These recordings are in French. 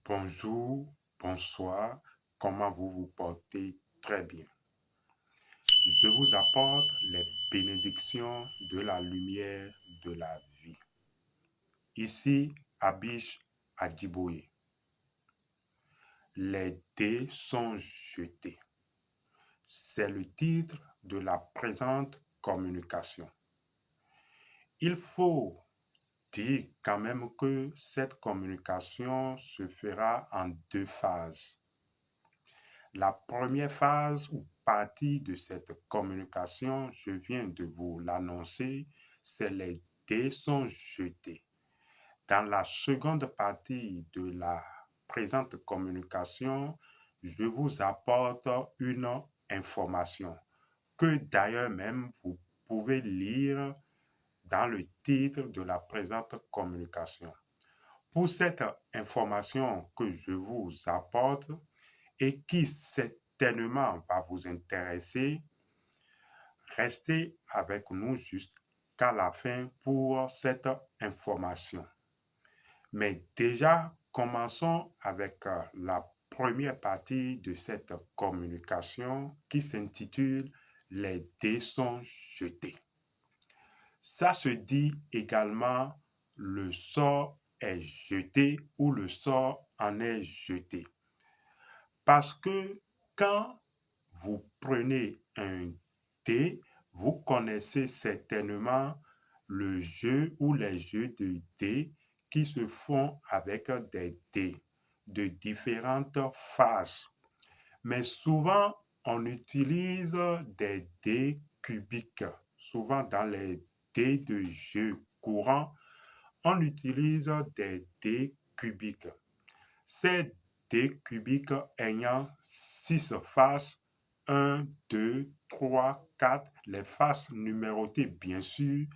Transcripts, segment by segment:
Bonjour, bonsoir, comment vous vous portez? Très bien. Je vous apporte les bénédictions de la lumière de la vie. Ici, Abish Adjiboye. Les dés sont jetés. C'est le titre de la présente communication. Il faut dire quand même que cette communication se fera en deux phases. La première phase ou partie de cette communication, je viens de vous l'annoncer, c'est les dés sont jetés. Dans la seconde partie de la présente communication, je vous apporte une information que d'ailleurs même vous pouvez lire dans le titre de la présente communication. Pour cette information que je vous apporte, et qui certainement va vous intéresser, restez avec nous jusqu'à la fin pour cette information. Mais déjà, commençons avec la première partie de cette communication qui s'intitule Les dés sont jetés. Ça se dit également le sort est jeté ou le sort en est jeté. Parce que quand vous prenez un dé, vous connaissez certainement le jeu ou les jeux de dés qui se font avec des dés de différentes faces. Mais souvent, on utilise des dés cubiques. Souvent, dans les dés de jeu courants, on utilise des dés cubiques. Ces dés cubiques ayant 6 faces, 1, 2, 3, 4, les faces numérotées bien sûr,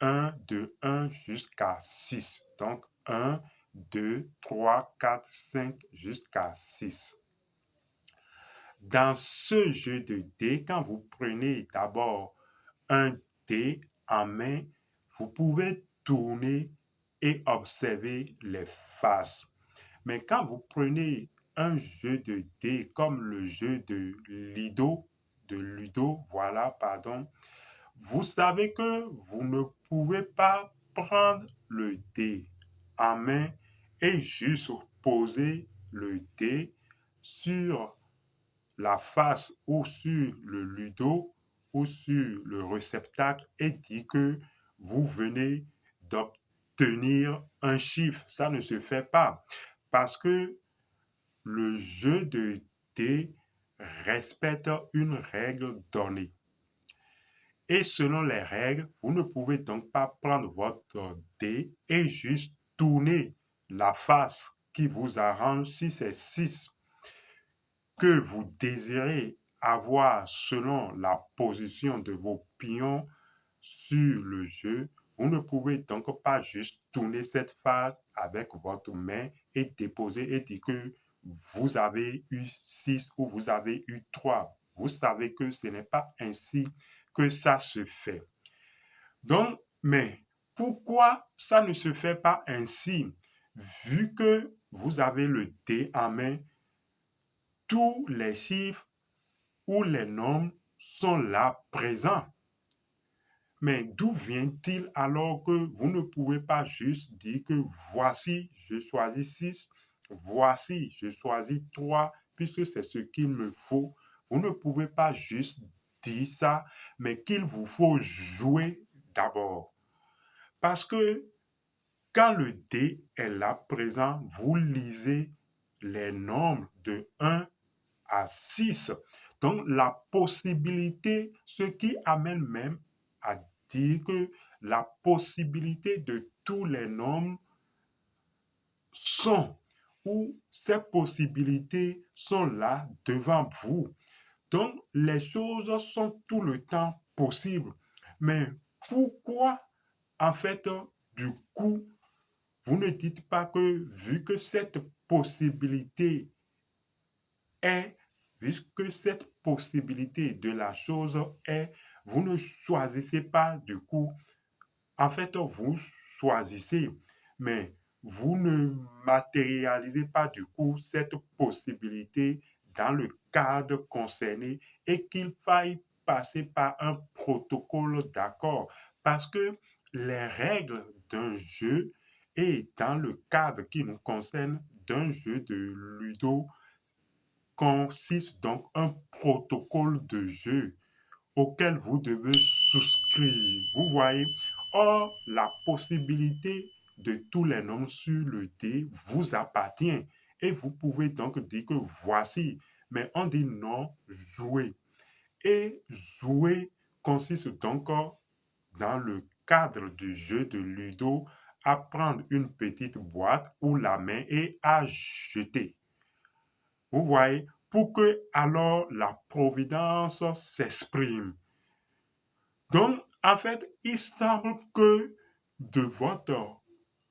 1 de 1 jusqu'à 6. Donc 1, 2, 3, 4, 5 jusqu'à 6. Dans ce jeu de dés, quand vous prenez d'abord un dé en main, vous pouvez tourner et observer les faces. Mais quand vous prenez un jeu de dés comme le jeu de Ludo, voilà, pardon, vous savez que vous ne pouvez pas prendre le dé en main et juste poser le dé sur la face ou sur le Ludo ou sur le réceptacle et dire que vous venez d'obtenir un chiffre. Ça ne se fait pas parce que le jeu de dés respecte une règle donnée. Et selon les règles, vous ne pouvez donc pas prendre votre dé et juste tourner la face qui vous arrange si c'est 6 que vous désirez avoir selon la position de vos pions sur le jeu. Vous ne pouvez donc pas juste tourner cette face avec votre main et déposer et dire que vous avez eu 6 ou vous avez eu 3. Vous savez que ce n'est pas ainsi que ça se fait. Donc, mais pourquoi ça ne se fait pas ainsi? Vu que vous avez le dé en main, tous les chiffres ou les nombres sont là présents. Mais d'où vient-il alors que vous ne pouvez pas juste dire que voici, je choisis 6, voici, je choisis 3, puisque c'est ce qu'il me faut. Vous ne pouvez pas juste dire ça, mais qu'il vous faut jouer d'abord. Parce que quand le dé est là présent, vous lisez les nombres de 1 à 6. Donc, la possibilité, ce qui amène même à dire que la possibilité de tous les nombres sont, ou ces possibilités sont là devant vous. Donc, les choses sont tout le temps possibles. Mais pourquoi, en fait, du coup, vous ne dites pas que vu que cette possibilité est, puisque cette possibilité de la chose est, vous ne choisissez pas du coup, en fait, vous choisissez, mais vous ne matérialisez pas du coup cette possibilité dans le cadre concerné et qu'il faille passer par un protocole d'accord parce que les règles d'un jeu et dans le cadre qui nous concerne d'un jeu de ludo consiste donc un protocole de jeu auquel vous devez souscrire. Vous voyez, or la possibilité de tous les noms sur le dé vous appartient et vous pouvez donc dire que voici, mais on dit non, jouer. Et jouer consiste donc dans le cadre du jeu de Ludo à prendre une petite boîte ou la main et à jeter. Vous voyez, pour que alors la providence s'exprime. Donc, en fait, il semble que de votre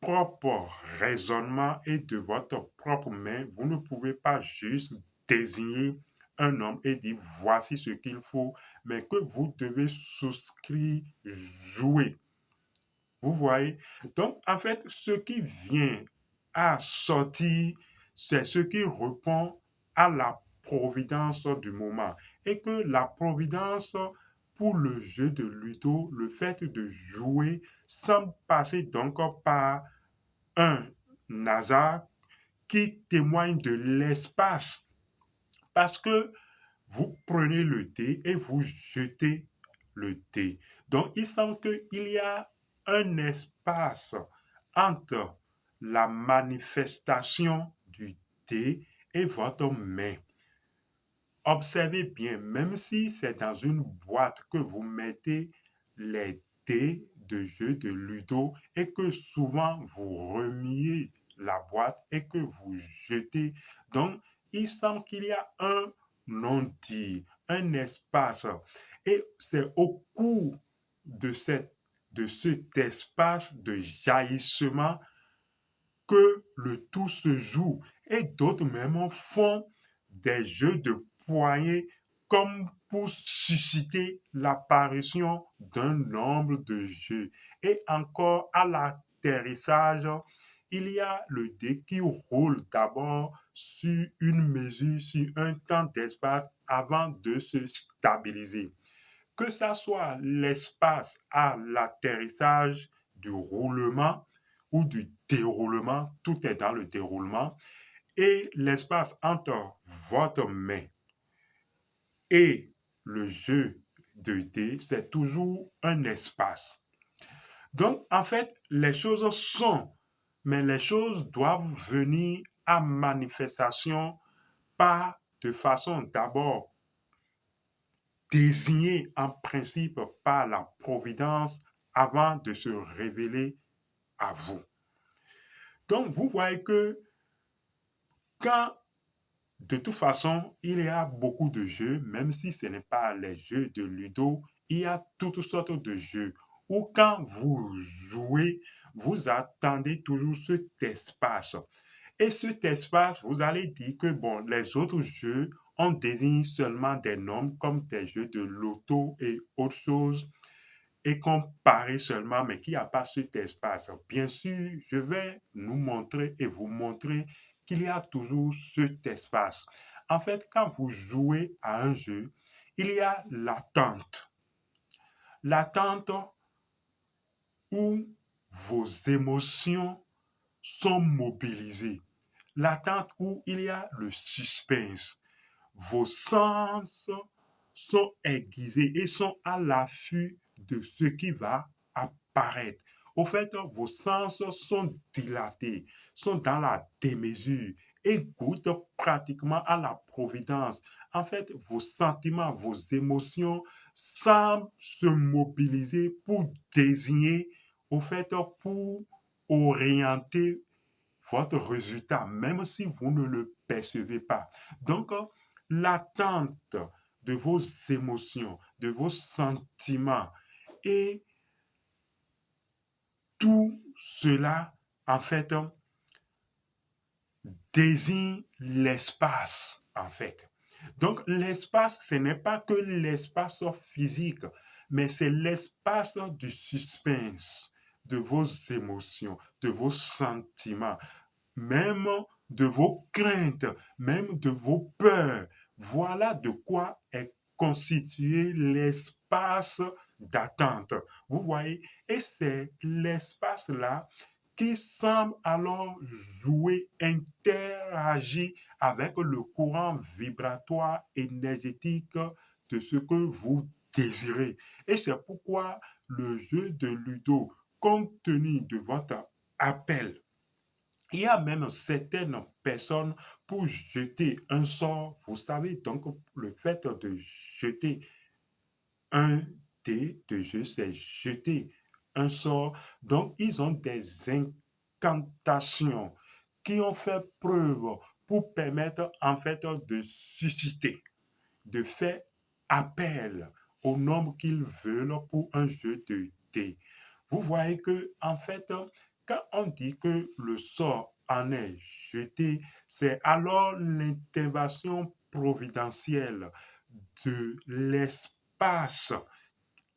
propre raisonnement et de votre propre main, vous ne pouvez pas juste désigner un homme et dire voici ce qu'il faut, mais que vous devez souscrire, jouer. Vous voyez? Donc, en fait, ce qui vient à sortir, c'est ce qui répond à la providence du moment. Et que la providence, pour le jeu de ludo, le fait de jouer, semble passer donc par un hasard qui témoigne de l'espace. Parce que vous prenez le dé et vous jetez le dé. Donc, il semble qu'il y a un espace entre la manifestation du dé et votre main. Observez bien, même si c'est dans une boîte que vous mettez les dés de jeu de ludo et que souvent vous remiez la boîte et que vous jetez. Donc, il semble qu'il y a un non-dit, un espace. Et c'est au cours de, de cet espace de jaillissement que le tout se joue. Et d'autres même font des jeux de poignées comme pour susciter l'apparition d'un nombre de jeux. Et encore à l'atterrissage, il y a le dé qui roule d'abord sur une mesure, sur un temps d'espace avant de se stabiliser. Que ça soit l'espace à l'atterrissage du roulement ou du déroulement, tout est dans le déroulement, et l'espace entre votre main et le jeu de dés, c'est toujours un espace. Donc, en fait, les choses sont, mais les choses doivent venir à manifestation pas de façon d'abord désignée en principe par la providence avant de se révéler à vous. Donc, vous voyez que quand de toute façon, il y a beaucoup de jeux, même si ce n'est pas les jeux de Ludo, il y a toutes sortes de jeux où quand vous jouez, vous attendez toujours cet espace. Et cet espace, vous allez dire que bon, les autres jeux, on désigne seulement des noms comme des jeux de loto et autres choses et qu'on parie seulement, mais qu'il n'y a pas cet espace. Bien sûr, je vais nous montrer et vous montrer qu'il y a toujours cet espace. En fait, quand vous jouez à un jeu, il y a l'attente. L'attente où vos émotions sont mobilisées. L'attente où il y a le suspense. Vos sens sont aiguisés et sont à l'affût de ce qui va apparaître. Au fait, vos sens sont dilatés, sont dans la démesure et goûtent pratiquement à la providence. En fait, vos sentiments, vos émotions semblent se mobiliser pour désigner, au fait, pour orienter votre résultat, même si vous ne le percevez pas. Donc, l'attente de vos émotions, de vos sentiments et tout cela, en fait, désigne l'espace, en fait. Donc, l'espace, ce n'est pas que l'espace physique, mais c'est l'espace du suspense, de vos émotions, de vos sentiments, même de vos craintes, même de vos peurs. Voilà de quoi est constitué l'espace d'attente. Vous voyez, et c'est l'espace-là qui semble alors jouer, interagir avec le courant vibratoire énergétique de ce que vous désirez. Et c'est pourquoi le jeu de Ludo, compte tenu de votre appel, il y a même certaines personnes pour jeter un sort. Vous savez, donc le fait de jeter un dé de jeu, c'est jeter un sort. Donc, ils ont des incantations qui ont fait preuve pour permettre en fait de susciter, de faire appel au nombre qu'ils veulent pour un jeu de dés. Vous voyez que, en fait, quand on dit que le sort en est jeté, c'est alors l'intervention providentielle de l'espace,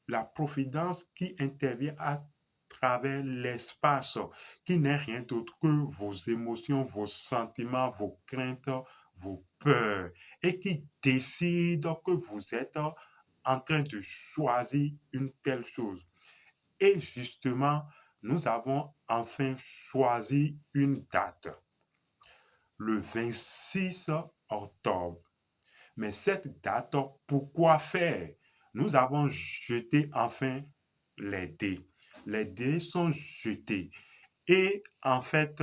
la providence qui intervient à travers l'espace, qui n'est rien d'autre que vos émotions, vos sentiments, vos craintes, vos peurs, et qui décide que vous êtes en train de choisir une telle chose. Et justement, nous avons enfin choisi une date, le 26 octobre. Mais cette date, pourquoi faire? Nous avons jeté enfin les dés. Les dés sont jetés. Et en fait,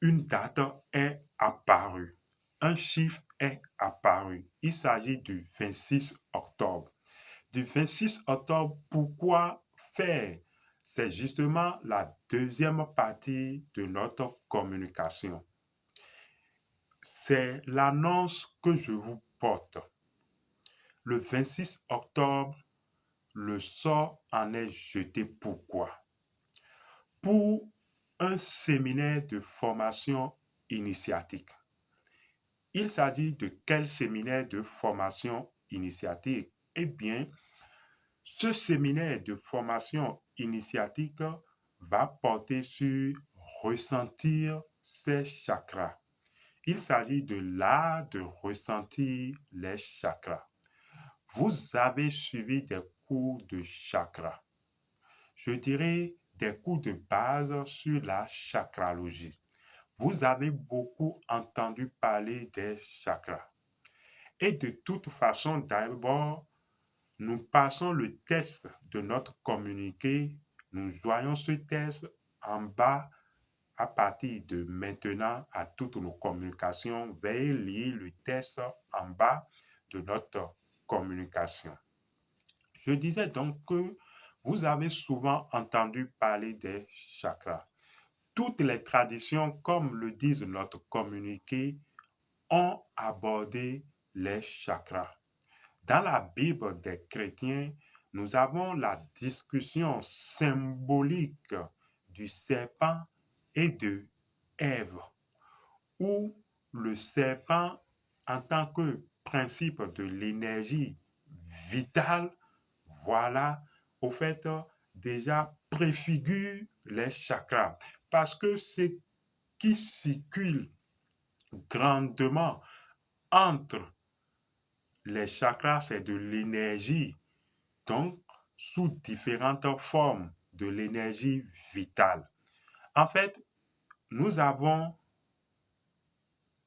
une date est apparue. Un chiffre est apparu. Il s'agit du 26 octobre. Du 26 octobre, pourquoi faire? C'est justement la deuxième partie de notre communication. C'est l'annonce que je vous porte. Le 26 octobre, le sort en est jeté. Pourquoi? Pour un séminaire de formation initiatique. Il s'agit de quel séminaire de formation initiatique? Eh bien, ce séminaire de formation initiatique va porter sur ressentir ses chakras. Il s'agit de l'art de ressentir les chakras. Vous avez suivi des cours de chakras. Je dirais des cours de base sur la chakralogie. Vous avez beaucoup entendu parler des chakras. Et de toute façon, d'abord, nous passons le test de notre communiqué. Nous voyons ce test en bas à partir de maintenant à toutes nos communications. Veuillez lire le test en bas de notre communication. Je disais donc que vous avez souvent entendu parler des chakras. Toutes les traditions, comme le disent notre communiqué, ont abordé les chakras. Dans la Bible des chrétiens, nous avons la discussion symbolique du serpent et de Ève, où le serpent, en tant que principe de l'énergie vitale, voilà, au fait, déjà préfigure les chakras. Parce que ce qui circule grandement entre les chakras, c'est de l'énergie, donc sous différentes formes de l'énergie vitale. En fait, nous avons,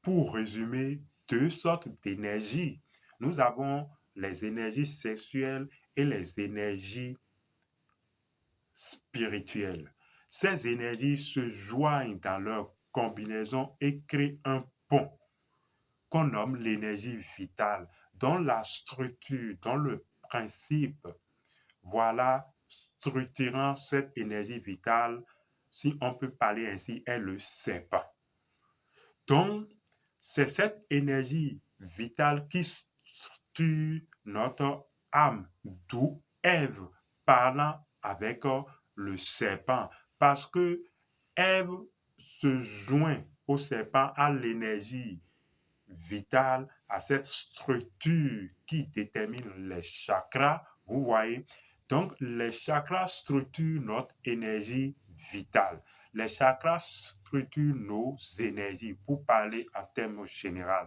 pour résumer, deux sortes d'énergie. Nous avons les énergies sexuelles et les énergies spirituelles. Ces énergies se joignent dans leur combinaison et créent un pont qu'on nomme l'énergie vitale, dont la structure, dont le principe, voilà, structurant cette énergie vitale, si on peut parler ainsi, est le serpent. Donc, c'est cette énergie vitale qui structure notre âme, d'où Ève parlant avec le serpent, parce que Ève se joint au serpent, à l'énergie vitale, à cette structure qui détermine les chakras, vous voyez. Donc, les chakras structurent notre énergie vitale. Les chakras structurent nos énergies, pour parler en termes généraux.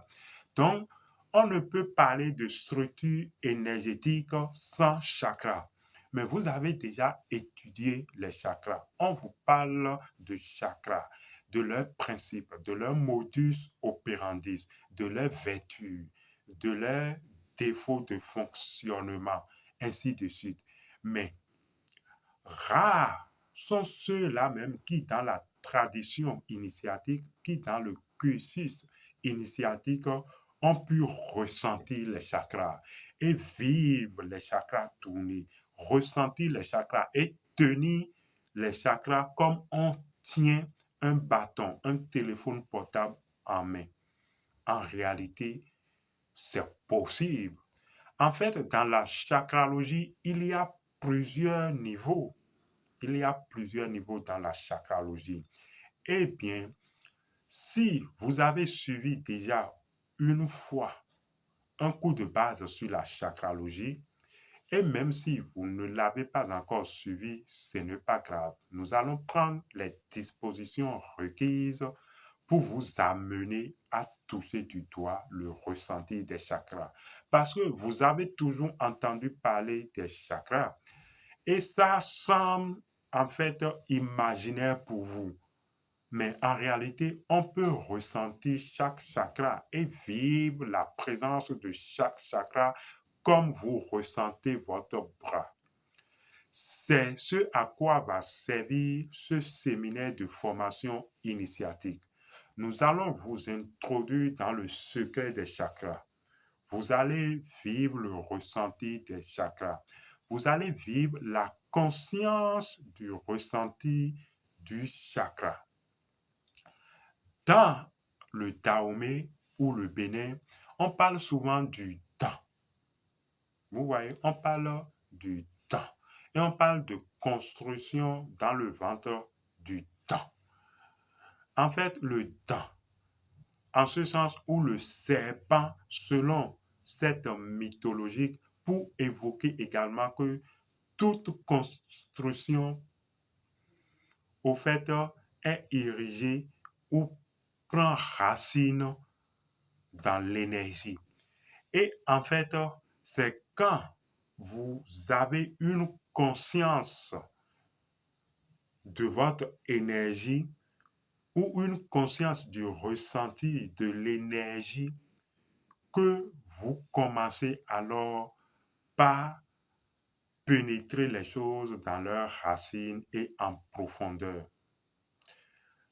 Donc, on ne peut parler de structure énergétique sans chakras. Mais vous avez déjà étudié les chakras. On vous parle de chakras, de leurs principes, de leur modus operandi, de leurs vertus, de leurs défauts de fonctionnement, ainsi de suite. Mais rares sont ceux-là même qui, dans la tradition initiatique, qui, dans le cursus initiatique, ont pu ressentir les chakras et vivre les chakras tournés, ressentir les chakras et tenir les chakras comme on tient un bâton, un téléphone portable en main. En réalité, c'est possible. En fait, dans la chakralogie, il y a plusieurs niveaux. Il y a plusieurs niveaux dans la chakralogie. Eh bien, si vous avez suivi déjà une fois un cours de base sur la chakralogie, et même si vous ne l'avez pas encore suivi, ce n'est pas grave. Nous allons prendre les dispositions requises pour vous amener à toucher du doigt le ressenti des chakras. Parce que vous avez toujours entendu parler des chakras et ça semble en fait imaginaire pour vous. Mais en réalité, on peut ressentir chaque chakra et vivre la présence de chaque chakra comme vous ressentez votre bras. C'est ce à quoi va servir ce séminaire de formation initiatique. Nous allons vous introduire dans le secret des chakras. Vous allez vivre le ressenti des chakras. Vous allez vivre la conscience du ressenti du chakra. Dans le Dahomey ou le Bénin, on parle souvent du temps. Vous voyez, on parle du temps. Et on parle de construction dans le ventre du temps. En fait, le temps, en ce sens où le serpent, selon cette mythologie, pour évoquer également que toute construction, au fait, est érigée ou prend racine dans l'énergie. Et en fait, c'est quand vous avez une conscience de votre énergie ou une conscience du ressenti de l'énergie que vous commencez alors par pénétrer les choses dans leurs racines et en profondeur.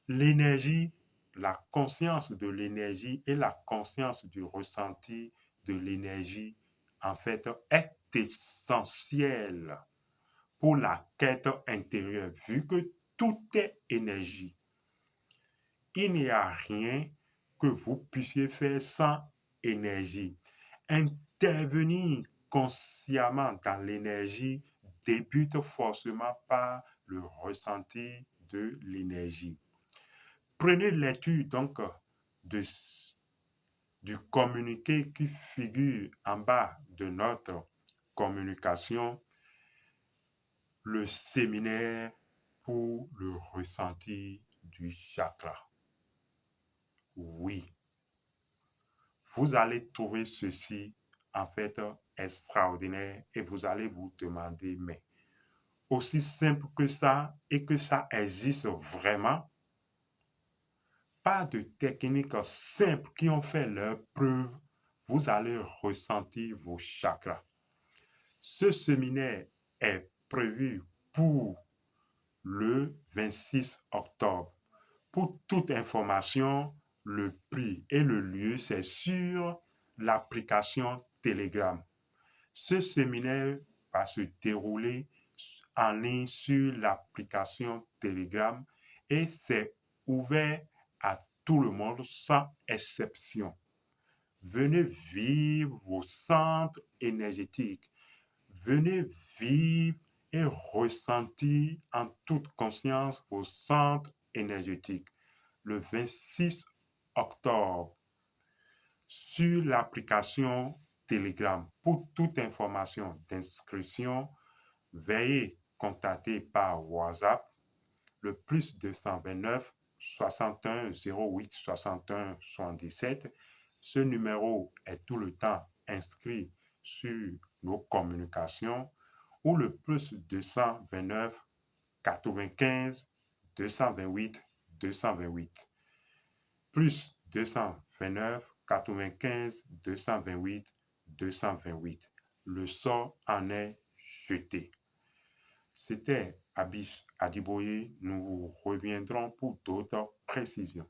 L'énergie, la conscience de l'énergie et la conscience du ressenti de l'énergie, en fait, est essentielle pour la quête intérieure, vu que tout est énergie. Il n'y a rien que vous puissiez faire sans énergie. Intervenir consciemment dans l'énergie débute forcément par le ressenti de l'énergie. Prenez l'étude donc du communiqué qui figure en bas de notre communication, le séminaire pour le ressenti du chakra. Oui, vous allez trouver ceci en fait extraordinaire et vous allez vous demander, mais aussi simple que ça et que ça existe vraiment, pas de techniques simples qui ont fait leur preuve, vous allez ressentir vos chakras. Ce séminaire est prévu pour le 26 octobre. Pour toute information, le prix et le lieu, c'est sur l'application Telegram. Ce séminaire va se dérouler en ligne sur l'application Telegram et c'est ouvert à tout le monde sans exception. Venez vivre vos centres énergétiques. Venez vivre et ressentir en toute conscience vos centres énergétiques. Le 26 octobre, sur l'application Telegram. Pour toute information d'inscription, veuillez contacter par WhatsApp le plus 229 61 08 61 77. Ce numéro est tout le temps inscrit sur nos communications, ou le plus 229 95 228 228. Plus 229 95 228 228. Le sort en est jeté. C'était Abish Adiboye. Nous reviendrons pour d'autres précisions.